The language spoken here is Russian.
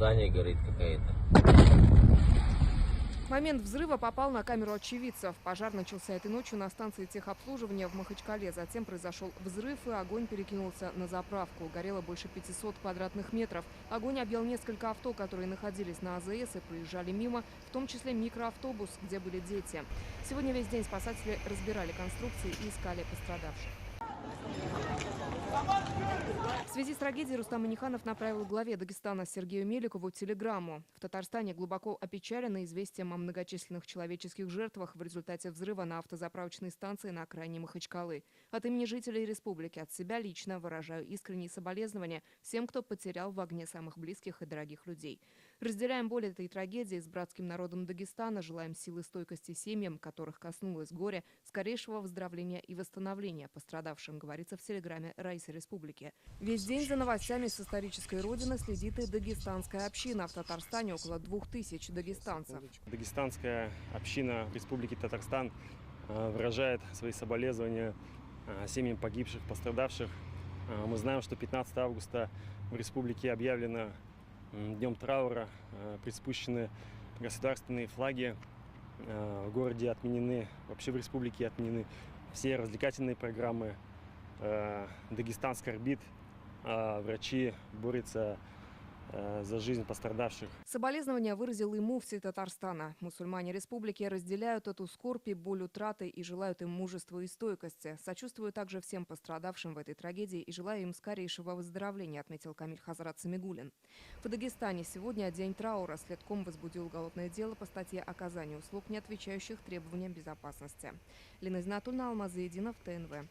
здание горит какая-то. Момент взрыва попал на камеру очевидцев. Пожар начался этой ночью на станции техобслуживания в Махачкале. Затем произошел взрыв, и огонь перекинулся на заправку. Горело больше 500 квадратных метров. Огонь объял несколько авто, которые находились на АЗС и проезжали мимо, в том числе микроавтобус, где были дети. Сегодня весь день спасатели разбирали конструкции и искали пострадавших. В связи с трагедией Рустам Минниханов направил главе Дагестана Сергею Меликову телеграмму. В Татарстане глубоко опечалены известием о многочисленных человеческих жертвах в результате взрыва на автозаправочной станции на окраине Махачкалы. От имени жителей республики, от себя лично выражаю искренние соболезнования всем, кто потерял в огне самых близких и дорогих людей. Разделяем боль этой трагедии с братским народом Дагестана, желаем силы стойкости семьям, которых коснулось горе, скорейшего выздоровления и восстановления пострадавшим, говорится в телеграмме Раисы Республики. Весь день за новостями с исторической родины следит и дагестанская община. В Татарстане около 2000 дагестанцев. Дагестанская община Республики Татарстан выражает свои соболезнования семьям погибших, пострадавших. Мы знаем, что 15 августа в республике объявлено днем траура, приспущены государственные флаги, в городе отменены, вообще в республике отменены все развлекательные программы. Дагестан скорбит, врачи борются за жизнь пострадавших. Соболезнования выразил и муфти Татарстана. Мусульмане республики разделяют эту скорбь и боль утраты и желают им мужества и стойкости. Сочувствую также всем пострадавшим в этой трагедии и желаю им скорейшего выздоровления, отметил Камиль Хазрат Самигуллин. В Дагестане сегодня день траура. Следком возбудил уголовное дело по статье «Оказание услуг, не отвечающих требованиям безопасности». Лина Изнатульна, Алмаз Заединов, ТНВ.